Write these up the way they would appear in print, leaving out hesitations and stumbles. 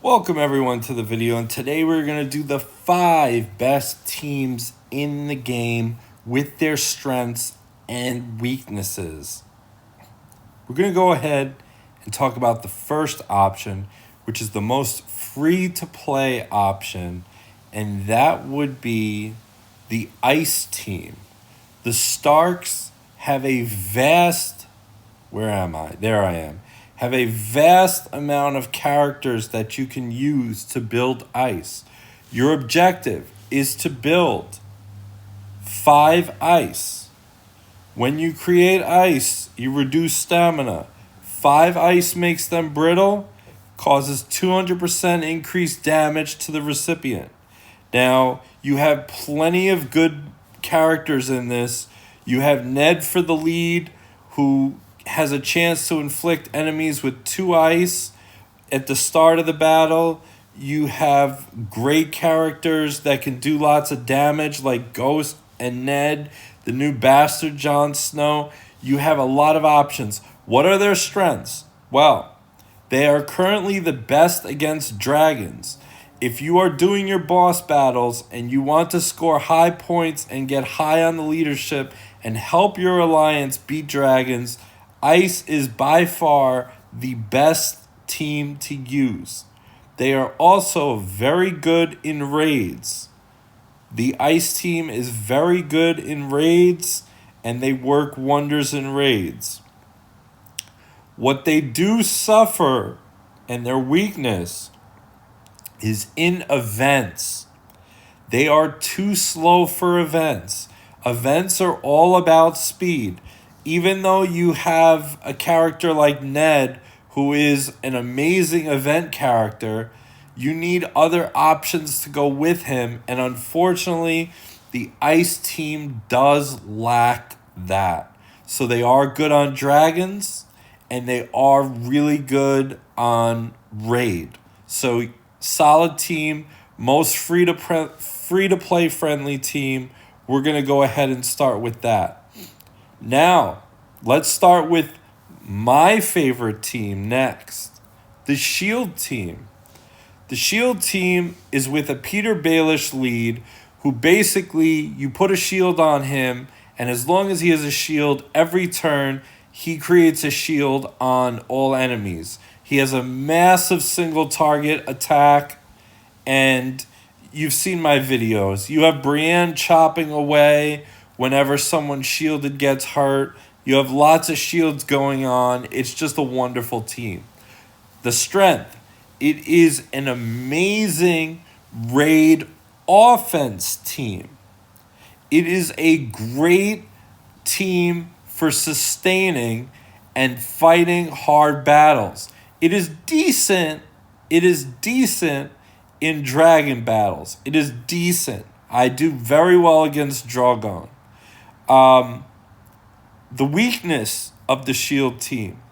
Welcome everyone to the video, and today we're going to do the 5 best teams in the game with their strengths and weaknesses. We're going to go ahead and talk about the first option, which is the most free-to-play option, and that would be the Ice team. The Starks have a vast... Where am I? There I am. Have a vast amount of characters that you can use to build ice. Your objective is to build 5 ice. When you create ice, you reduce stamina. 5 ice makes them brittle, causes 200% increased damage to the recipient. Now, you have plenty of good characters in this. You have Ned for the lead, who has a chance to inflict enemies with 2 ice at the start of the battle. You have great characters that can do lots of damage, like Ghost and Ned, the new bastard Jon Snow. You have a lot of options. What are their strengths? Well, they are currently the best against dragons. If you are doing your boss battles and you want to score high points and get high on the leadership and help your alliance beat dragons, Ice is by far the best team to use. They are also very good in raids. The Ice team is very good in raids, and they work wonders in raids. What they do suffer, and their weakness, is in events. They are too slow for events. Events are all about speed. Even though you have a character like Ned, who is an amazing event character, you need other options to go with him, and unfortunately, the Ice team does lack that. So they are good on dragons, and they are really good on raid. So solid team, most free to play friendly team. We're going to go ahead and start with that. Now, let's start with my favorite team next, the Shield team. The Shield team is with a Peter Baelish lead, who basically, you put a shield on him, and as long as he has a shield, every turn, he creates a shield on all enemies. He has a massive single target attack, and you've seen my videos. You have Brienne chopping away whenever someone shielded gets hurt. You have lots of shields going on. It's just a wonderful team. The strength. It is an amazing raid offense team. It is a great team for sustaining and fighting hard battles. It is decent. It is decent in dragon battles. It is decent. I do very well against Drogon. The weakness of the Shield team.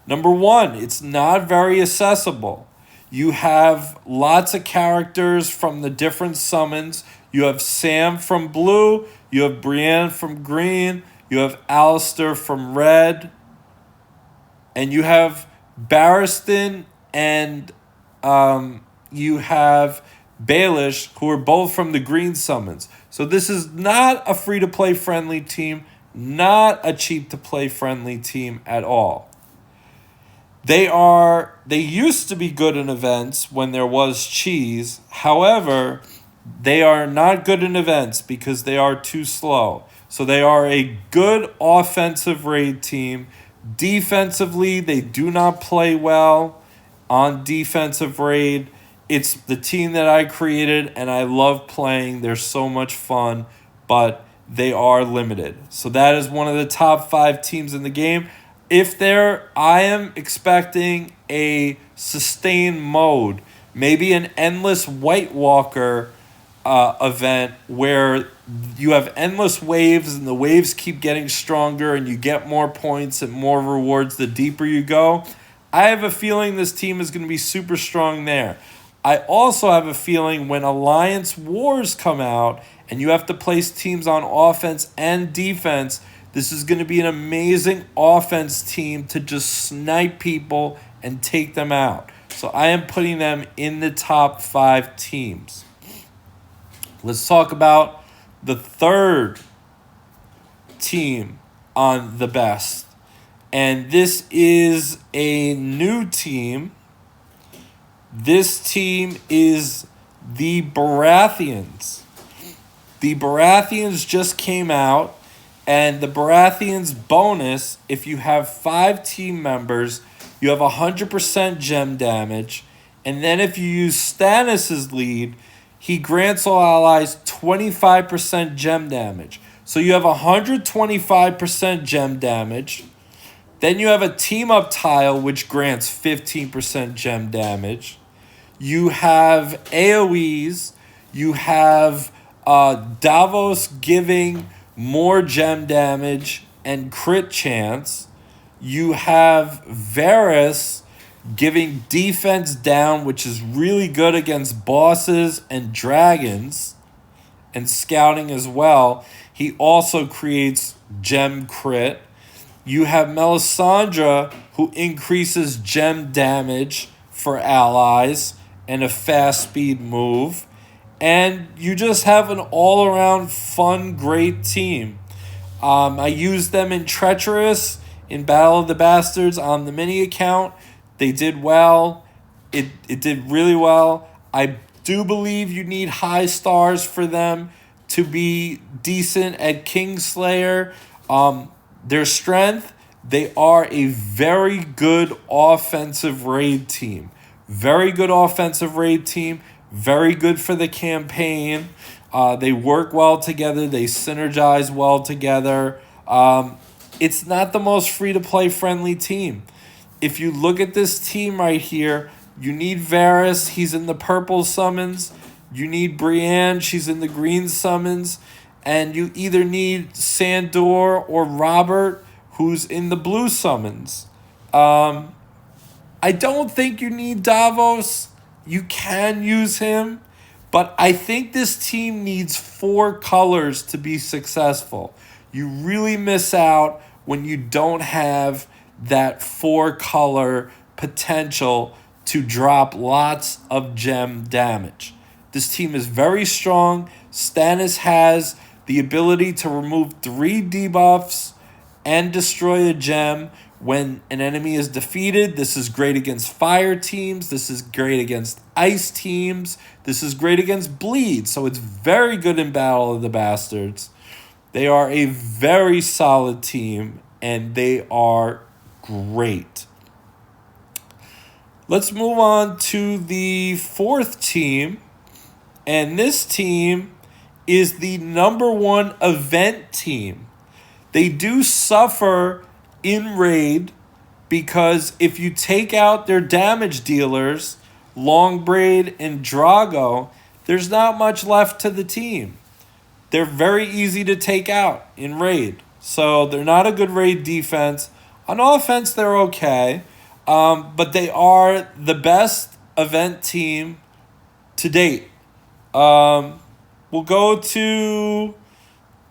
Number 1, it's not very accessible. You have lots of characters from the different summons. You have Sam from blue. You have Brienne from green. You have Alistair from red. And you have Barristan and you have Baelish, who are both from the green summons. So this is not a free-to-play friendly team, not a cheap-to-play friendly team at all. They used to be good in events when there was cheese. However, they are not good in events because they are too slow. So they are a good offensive raid team. Defensively, they do not play well on defensive raid. It's the team that I created, and I love playing. They're so much fun, but they are limited. So that is one of the top 5 teams in the game. I am expecting a sustained mode, maybe an endless White Walker event where you have endless waves and the waves keep getting stronger and you get more points and more rewards the deeper you go. I have a feeling this team is going to be super strong there. I also have a feeling when Alliance Wars come out and you have to place teams on offense and defense, this is going to be an amazing offense team to just snipe people and take them out. So I am putting them in the top 5 teams. Let's talk about the third team on the best. And this is a new team. This team is the Baratheons. The Baratheons just came out, and the Baratheons bonus, if you have 5 team members, you have 100% gem damage. And then if you use Stannis' lead, he grants all allies 25% gem damage. So you have 125% gem damage. Then you have a team up tile, which grants 15% gem damage. You have AoEs. You have Davos giving more gem damage and crit chance. You have Varys giving defense down, which is really good against bosses and dragons, and scouting as well. He also creates gem crit. You have Melisandre, who increases gem damage for allies and a fast speed move. And you just have an all-around fun, great team. I used them in Treacherous, in Battle of the Bastards on the mini account. They did well. It did really well. I do believe you need high stars for them to be decent at Kingslayer. Their strength, they are a very good offensive raid team. Very good offensive raid team. Very good for the campaign. They work well together. They synergize well together. It's not the most free-to-play friendly team. If you look at this team right here, you need Varys. He's in the purple summons. You need Brienne. She's in the green summons. And you either need Sandor or Robert, who's in the blue summons. I don't think you need Davos. You can use him. But I think this team needs 4 colors to be successful. You really miss out when you don't have that 4-color potential to drop lots of gem damage. This team is very strong. Stannis has the ability to remove 3 debuffs and destroy a gem when an enemy is defeated. This is great against fire teams. This is great against ice teams. This is great against bleed. So it's very good in Battle of the Bastards. They are a very solid team, and they are great. Let's move on to the 4th team. And this team is the number 1 event team. They do suffer in raid because if you take out their damage dealers, Longbraid and Drago, there's not much left to the team. They're very easy to take out in raid. So they're not a good raid defense. On offense, they're okay. But they are the best event team to date. We'll go to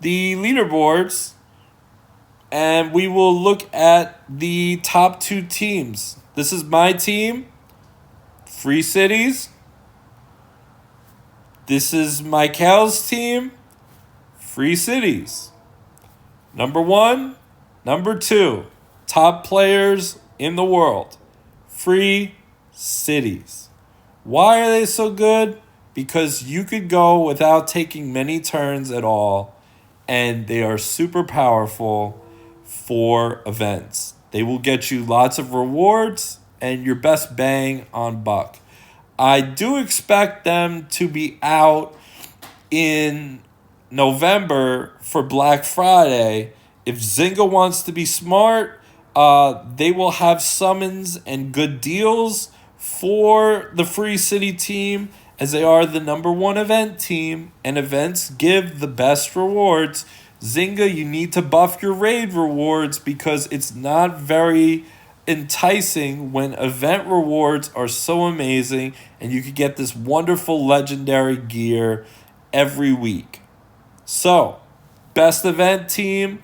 the leaderboards, and we will look at the top 2 teams. This is my team, Free Cities. This is Michael's team, Free Cities. Number 1, number 2, top players in the world, Free Cities. Why are they so good? Because you could go without taking many turns at all, and they are super powerful for events. They will get you lots of rewards and your best bang on buck. I do expect them to be out in November for Black Friday. If Zynga wants to be smart, they will have summons and good deals for the Free City team, as they are the number 1 event team, and events give the best rewards. Zynga, you need to buff your raid rewards because it's not very enticing when event rewards are so amazing and you could get this wonderful legendary gear every week. So, best event team,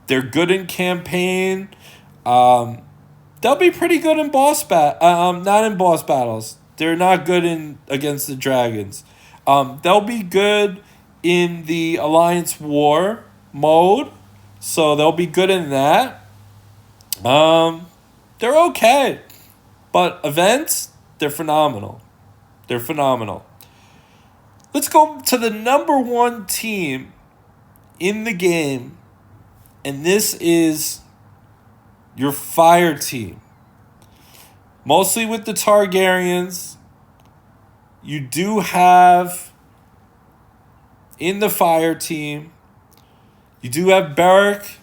they're good in campaign. they'll be pretty good in not in boss battles. They're not good in against the dragons. They'll be good in the Alliance War mode, so they'll be good in that. They're okay, but events, they're phenomenal. They're phenomenal. Let's go to the number one team in the game, and this is your fire team. Mostly with the Targaryens, you do have in the fire team, you do have Beric,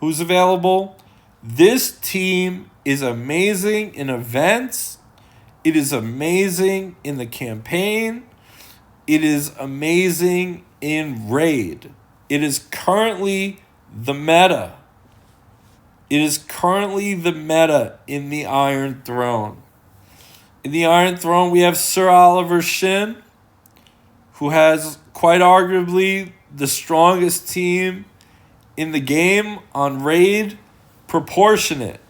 who's available. This team is amazing in events. It is amazing in the campaign. It is amazing in raid. It is currently the meta. It is currently the meta in the Iron Throne. In the Iron Throne, we have Sir Oliver Shin, who has quite arguably the strongest team in the game on raid, proportionate.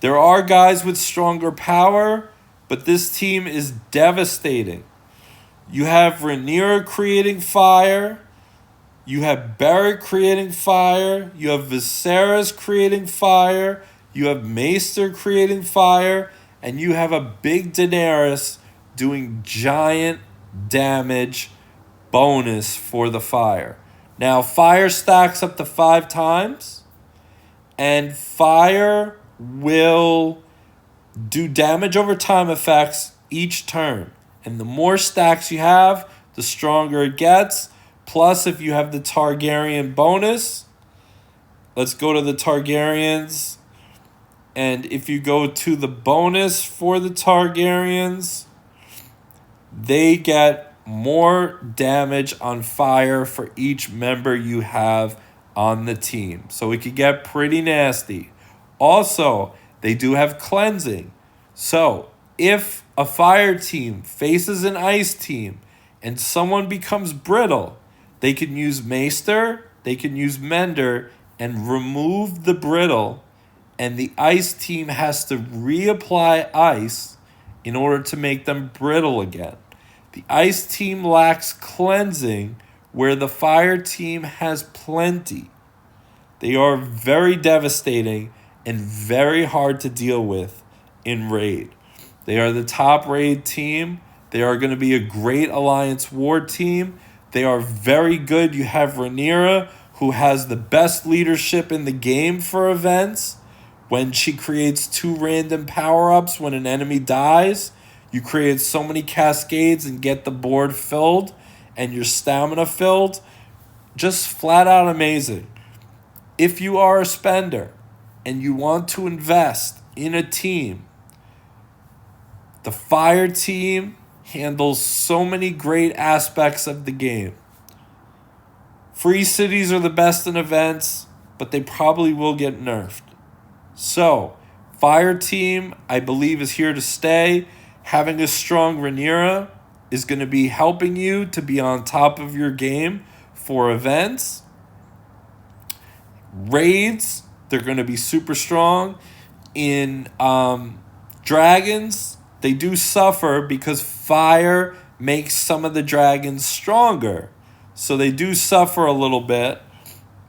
There are guys with stronger power, but this team is devastating. You have Rhaenyra creating fire. You have Beric creating fire. You have Viserys creating fire. You have Maester creating fire. And you have a big Daenerys doing giant damage bonus for the fire. Now, fire stacks up to 5 times. And fire will do damage over time effects each turn. And the more stacks you have, the stronger it gets. Plus, if you have the Targaryen bonus, let's go to the Targaryens. And if you go to the bonus for the Targaryens, they get more damage on fire for each member you have on the team. So it could get pretty nasty. Also, they do have cleansing. So if a fire team faces an ice team and someone becomes brittle, they can use Maester, they can use Mender, and remove the brittle, and the ice team has to reapply ice in order to make them brittle again. The ice team lacks cleansing, where the fire team has plenty. They are very devastating and very hard to deal with in raid. They are the top raid team. They are going to be a great Alliance War team. They are very good. You have Rhaenyra, who has the best leadership in the game for events. When she creates 2 random power-ups when an enemy dies, you create so many cascades and get the board filled and your stamina filled. Just flat out amazing. If you are a spender and you want to invest in a team, the fire team handles so many great aspects of the game. Free cities are the best in events, but they probably will get nerfed. So, fire team, I believe, is here to stay. Having a strong Rhaenyra is going to be helping you to be on top of your game for events. Raids, they're going to be super strong. In dragons, they do suffer because fire makes some of the dragons stronger. So they do suffer a little bit.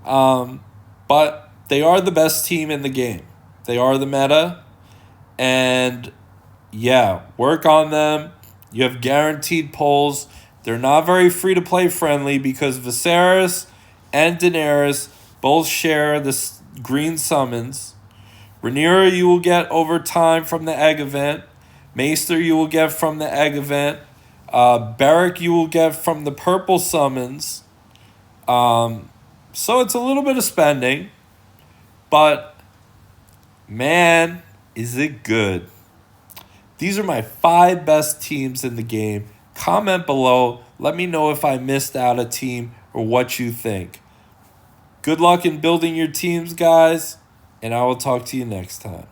But they are the best team in the game. They are the meta. And yeah, work on them. You have guaranteed pulls. They're not very free-to-play friendly because Viserys and Daenerys both share this green summons. Rhaenyra you will get over time from the egg event. Maester you will get from the egg event. Beric you will get from the purple summons. So it's a little bit of spending. But, man, is it good. These are my 5 best teams in the game. Comment below. Let me know if I missed out a team or what you think. Good luck in building your teams, guys, and I will talk to you next time.